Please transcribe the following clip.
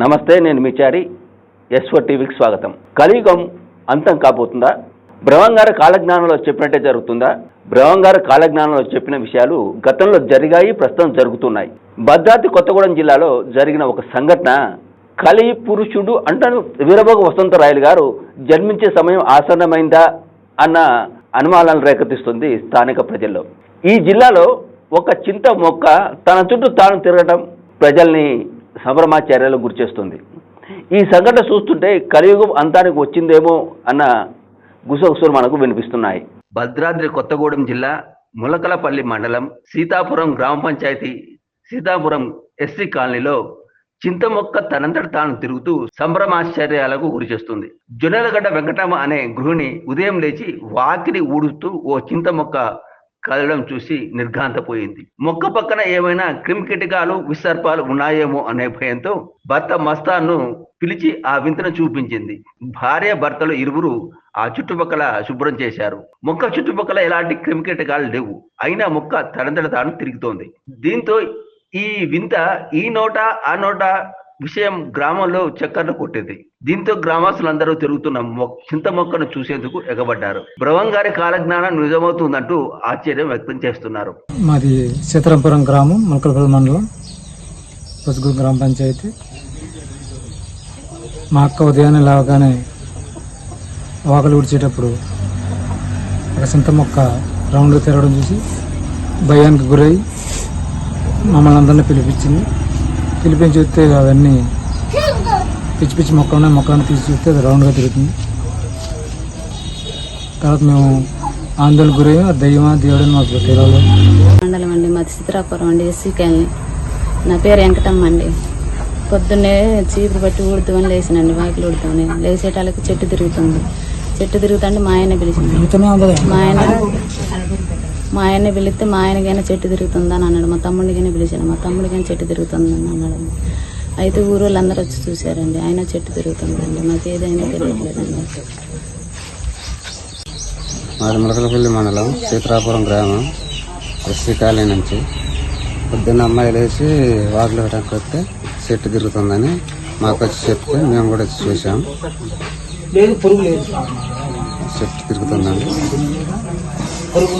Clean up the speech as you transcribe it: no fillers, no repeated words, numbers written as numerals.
నమస్తే, నేను మిచారి. S4 టీవీకి స్వాగతం. కలియుగం అంతం కాబోతుందా? బ్రహ్మంగారు కాలజ్ఞానంలో చెప్పినట్టే జరుగుతుందా? బ్రహ్మంగారు కాలజ్ఞానంలో చెప్పిన విషయాలు గతంలో జరిగాయి, ప్రస్తుతం జరుగుతున్నాయి. భద్రాద్రి కొత్తగూడెం జిల్లాలో జరిగిన ఒక సంఘటన కలి పురుషుడు అంటారు వీరభోగ వసంతరాయలు గారు జన్మించే సమయం ఆసన్నమైందా అన్న అనుమానాలను రేకెత్తిస్తుంది స్థానిక ప్రజల్లో. ఈ జిల్లాలో ఒక చింత మొక్క తన చుట్టూ తాను తిరగడం ప్రజల్ని సంభ్రమాచార్యాలకు గురిచేస్తుంది. ఈ సంఘటన చూస్తుంటే కలియుగం అంతానికి వచ్చిందేమో అన్న గుసగుసలు మనకు వినిపిస్తున్నాయి. భద్రాద్రి కొత్తగూడెం జిల్లా ములకలపల్లి మండలం సీతాపురం గ్రామ పంచాయతీ సీతాపురం ఎస్సీ కాలనీలో చింత మొక్క తనంతట తాను తిరుగుతూ సంభ్రమాశ్చర్యాలకు గురిచేస్తుంది. జొన్నలగడ్డ వెంకటమ్మ అనే గృహిణి ఉదయం లేచి వాకిలి ఊడుస్తూ ఓ చింత మొక్క కదలడం చూసి నిర్ఘాంతపోయింది. మొక్క పక్కన ఏమైనా క్రిమికీటకాలు విసర్పాలు ఉన్నాయేమో అనే భయంతో భర్త మస్తాన్ను పిలిచి ఆ వింతను చూపించింది. భార్య భర్తలు ఇరువురు ఆ చుట్టుపక్కల శుభ్రం చేశారు. మొక్క చుట్టుపక్కల ఎలాంటి క్రిమికీటకాలు లేవు. అయినా మొక్క తనంతట తాను తిరుగుతోంది. దీంతో ఈ వింత ఈ నోట ఆ నోట విషయం గ్రామంలో చక్కర్లు కొట్టింది. దీంతో గ్రామస్తులందరూ తిరుగుతున్న చింత మొక్కను చూసేందుకు ఎగబడ్డారు. బ్రహ్మంగారి కాలజ్ఞానం నిజమవుతుందంటూ ఆశ్చర్యం వ్యక్తం చేస్తున్నారు. మాది సీతారాంపురం గ్రామం, ములకలపల్లి మండలం, పొసుగు గ్రామ పంచాయతీ. మా అక్క ఉదయాన్నే లేవగానే వాకలు ఊడ్చేటప్పుడు ఒక చింత మొక్క రౌండ్గా తిరగడం చూసి భయానికి గురై మమ్మల్ని అందరినీ పిలిపించి చూస్తే అవన్నీ పిచ్చి పిచ్చి మొక్కలను తీసి చూస్తే అది రౌండ్గా తిరుగుతుంది. తర్వాత మేము ఆందోళన గురయ్యి దయ్యమా దేవుడని మాకు తెలియదు. మండలం అండి, మాది సీతాపురం అండి, ఎస్సీ కాలనీ. నా పేరు వెంకటమ్మ అండి. పొద్దున్నే చీపురు బట్టి ఊడుతామని లేచినండి, వాకిలు ఊడుతామని లేచేటాలకి చెట్టు తిరుగుతుంటే మా ఆయన పిలిచింది. మా ఆయన పిలిస్తే మా ఆయనకైనా చెట్టు తిరుగుతుందని అన్నాడు. మా తమ్ముడికైనా పిలిచాను, మా తమ్ముడికైనా చెట్టు తిరుగుతుందని అన్నాడు. అయితే ఊరు వాళ్ళందరూ వచ్చి చూశారండి. ఆయన చెట్టు తిరుగుతుందండి. మాకు ఏదైనా తెలియట్లేదండి. మాది ములకలపల్లి మండలం సీతారాపురం గ్రామం ఎస్సీ కాలనీ నుంచి పొద్దున్న అమ్మాయి లేచి వాకిలు పెట్టడానికి వస్తే చెట్టు తిరుగుతుందని మాకు వచ్చి చెప్తే మేము కూడా వచ్చి చూసాం. చెట్టు తిరుగుతుందండి.